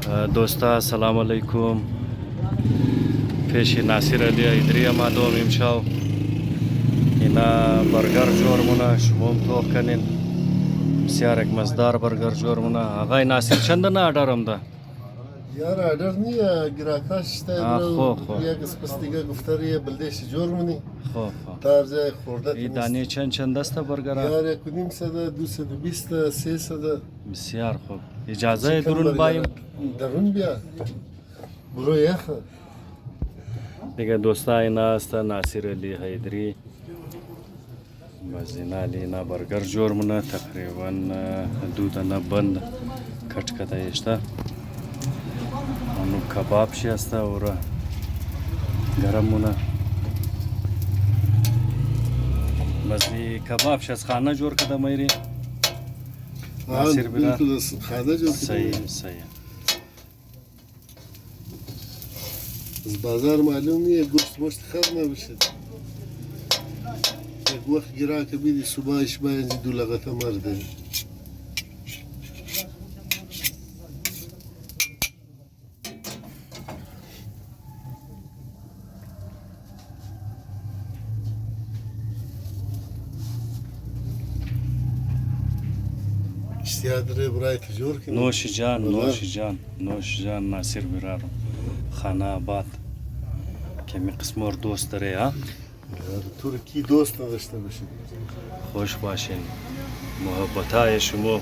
دوستا سلام علیکم. پیش ناصر علی ایدری ما دوم امشاو اینا برگر جور مونه شموم توق کنین بسیار یک مزدار برگر جور مونه. آقای ناصر چندن آرڈرم ده؟ یار آرڈر نیه گراکاش خو یک اسپس دیگه گفته ریه بلدهش جور منی خو در جای خورده این دانه چند است برگر؟ یار یک نیم سده 220 300. بسیار خوب. اجازه درون بایم؟ درون بیا برو یخ دیگه دوستا اینا است ناصر علی حیدری بزینالی اینا برگر جور مونه تقریبا دودنا بند کٹ کده ایشته اونو کباب شی است و گرم مونه بس بی کباب شی از خانه جور کده میری ناصر بلا خانه جور صحیح از بازار معلوم نیه گوشت مشت خر نبشد یک وقت گراک بیدی صبحش باید دو لغت مرده اشتیادره برای تجور کنی نوش جان ناصر برارم خانه آباد کمی قسمور دوست داره ها ترکی دوست نداشته باشید خوش باشین محبتای شما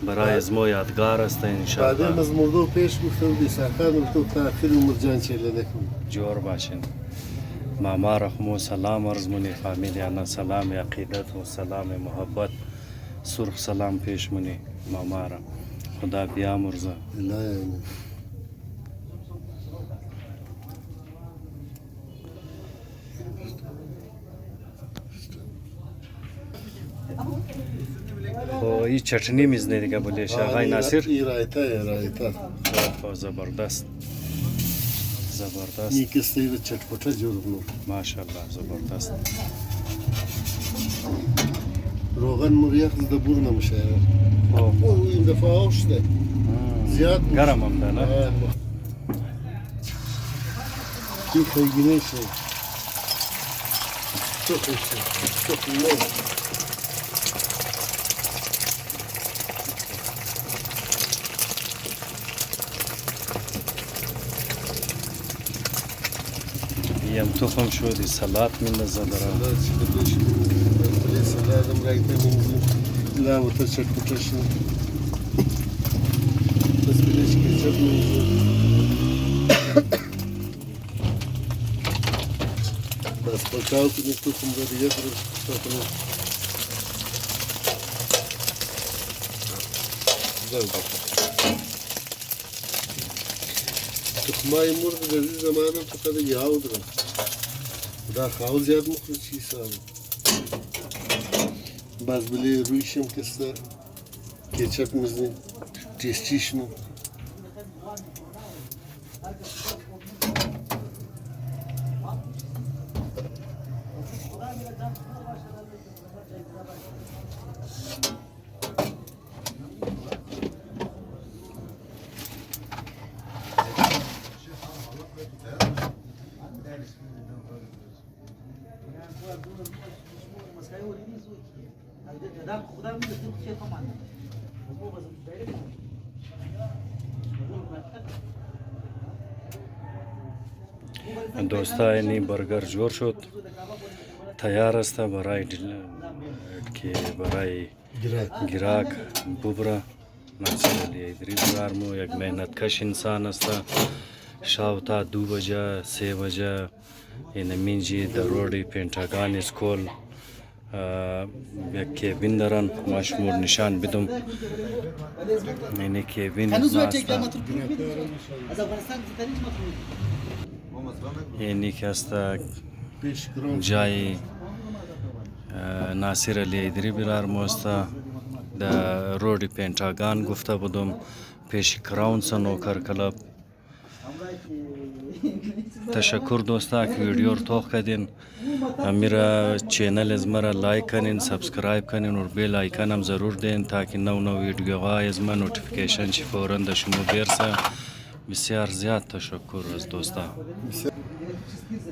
برای از ما یادگار است انشاءالله. بعدم از مردو پیش گفته بودی سرکان تو تا آخر عمر جان چله نکنی جور باشین ماما رحمو سلام عرض منی فامیلیانا سلام عقیدت و سلام محبت سرخ سلام پیش منی ماما را خدا بیامرزه. نه خو این چٹنی میزنه دیگه بولیش آقای ناصر رایتا خو زبردست نیکسته و چटपटा جور کنو ماشاءالله زبردست روغن مریخ زده بور نمیشه او این دفعه آشته زیاد گرم هم ده نه کی خیلی نشه çok iyi. یم تخم شدی سلات میندازه دارم سلاتم رایتا میندازیم لا و تا چटपटा شد بس بلیش کچپ میندازیم بس پکاو کنید تخم رو دیگه درست کنید تخمای مرغ در این زمان هم فقط یاو دارم دا خواهد زیاد مخلص چیز هم باز بلی رویشم کسته کچپ میزنیم تیستیشنو دوستا اینی برگر جور شد تیار است برای گیراک ببره. ناصر علی ایدری برارمو یک مهنت کش انسان است شاوتا 2 بجه 3 بجه این منجی در روڈی پینتاگان اسکول یک کیبین دارن مشمور نشان بدم اینه کیبین اینی که است جای ناصر علی ایدری برارمو است در روڈی پینتاگان گفته بودم پیش کراون سنوکر کلب تشکر دوستا که ویدیو رو توخ کردین. میرا چینل از مرا لایک کنین، سابسکرایب کنین و بیل آیکن هم ضرور دین تا که نو ویدیوهای از من نوتیفیکیشن چی فوراً در شما برسه. بسیار زیاد تشکر از دوستا.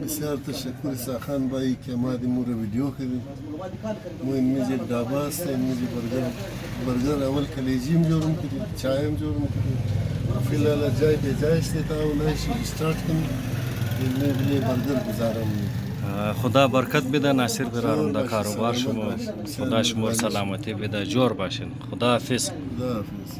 بسیار تشکر ساخان بایی که ما دی مور ویدیو کردیم. مو اینمیز دابا است، اینمیز برگر اول کلیجیم جورم کردیم، چایم جورم کردیم. فیلال جای به جای است تا اونایش استارت کنیم. اینمیز برگر گزارم. خدا برکت بده ناصر برارم در کاروبار شما. خدا شما سلامتی بده، جور باشین. خدا حافظ. خدا حافظ.